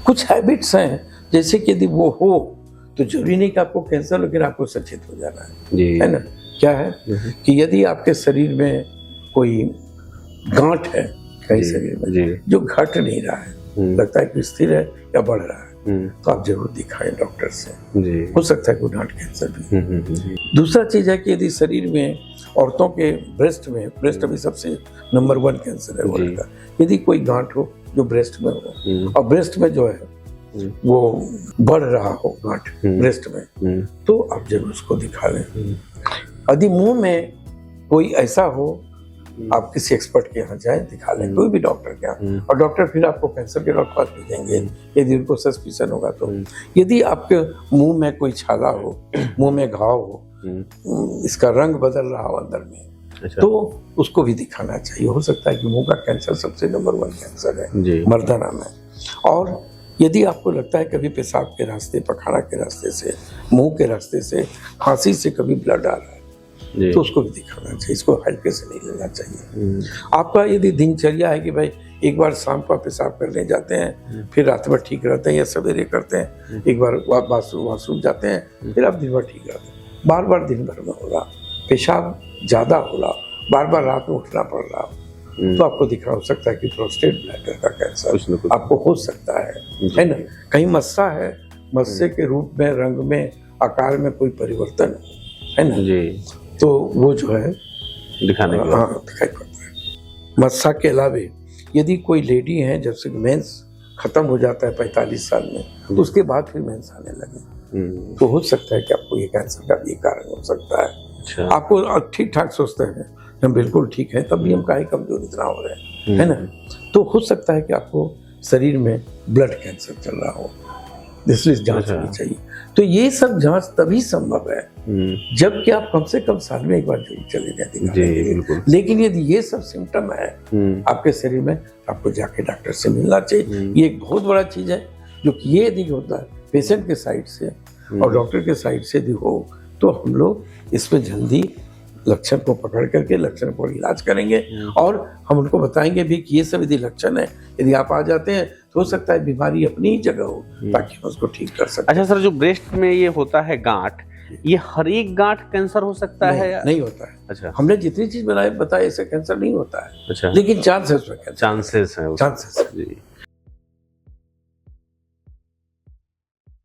कुछ हैबिट्स हैं, जैसे कि यदि वो हो तो जरूरी नहीं कि आपको कैंसर, लेकिन आपको सचेत हो जाना है ना। क्या है कि यदि आपके शरीर में कोई गांठ है कहीं शरीर में जो घट नहीं रहा है, लगता है कि स्थिर है या बढ़ रहा है, तो आप जरूर दिखाएं डॉक्टर से। हो सकता है कोई गांठ कैंसर भी। दूसरा चीज है कि यदि शरीर में औरतों के ब्रेस्ट अभी सबसे नंबर 1 कैंसर है वर्ल्ड का, यदि कोई गांठ हो जो ब्रेस्ट में हो और ब्रेस्ट में जो है वो बढ़ रहा हो गांठ ब्रेस्ट में, तो आप जरूर उसको दिखा लें। यदि मुंह में कोई ऐसा हो, आप किसी एक्सपर्ट के यहाँ जाएं, दिखा लें, कोई भी डॉक्टर के यहाँ, और डॉक्टर फिर आपको कैंसर के डॉक्टर पास भेजेंगे यदि उनको सस्पिशन होगा तो। यदि आपके मुंह में कोई छाला हो, मुंह में घाव हो, इसका रंग बदल रहा हो अंदर में, तो उसको भी दिखाना चाहिए। हो सकता है कि मुंह का कैंसर सबसे नंबर 1 कैंसर है मर्दाना में। और यदि आपको लगता है कभी पेशाब के रास्ते, पखाना के रास्ते से, मुंह के रास्ते से, खांसी से कभी ब्लड आ रहा है, तो उसको भी दिखाना चाहिए। इसको हल्के से नहीं लेना चाहिए। आपका यदि दिनचर्या है कि भाई एक बार शाम को पेशाब करने जाते हैं, फिर रात भर ठीक रहते हैं, या सवेरे करते हैं, एक बार वॉशरूम जाते हैं, फिर आप दिन भर ठीक रहते हैं, बार बार दिन भर में हो रहा, पेशाब ज्यादा हो रहा, बार बार रात में उठना पड़ रहा, तो आपको दिखा हो सकता है कि प्रोस्टेट ब्लैडर का कैंसर आपको हो सकता है ना। कहीं मस्सा है, मस्से के रूप में, रंग में, आकार में कोई परिवर्तन है ना, तो वो जो है दिखाई पड़ता है। मस्सा के अलावे यदि कोई लेडी है जब से मेंस खत्म हो जाता है 45 साल में, तो उसके बाद फिर मेंस आने लगे, तो हो सकता है कि आपको ये कैंसर का भी कारण हो सकता है। आपको ठीक ठाक सोचते हैं हम बिल्कुल ठीक है, तब भी हम काहे कमजोर इतना हो रहे हैं, है ना। तो हो सकता है कि आपको शरीर में ब्लड कैंसर चल रहा हो, इसलिए जांच होनी चाहिए। तो ये सब जांच तभी संभव है जबकि आप कम से कम साल में एक बार जरूर चले जाते। लेकिन यदि ये सब सिम्टम है आपके शरीर में, आपको जाके डॉक्टर से मिलना चाहिए। ये एक बहुत बड़ा चीज है, जो कि ये यदि होता है पेशेंट के साइड से और डॉक्टर के साइड से यदि हो, तो हम लोग इसमें जल्दी लक्षण को पकड़ करके लक्षण पर इलाज करेंगे, और हम उनको बताएंगे भी कि ये सब यदि लक्षण है, यदि आप आ जाते हैं तो हो सकता है बीमारी अपनी ही जगह हो, ताकि हम उसको ठीक कर सकें। अच्छा सर, जो ब्रेस्ट में ये होता है गांठ, ये हर एक गांठ कैंसर हो सकता है या? नहीं होता है। अच्छा, हमने जितनी चीज बताई ऐसे कैंसर नहीं होता है। अच्छा, लेकिन चांसेस हैं।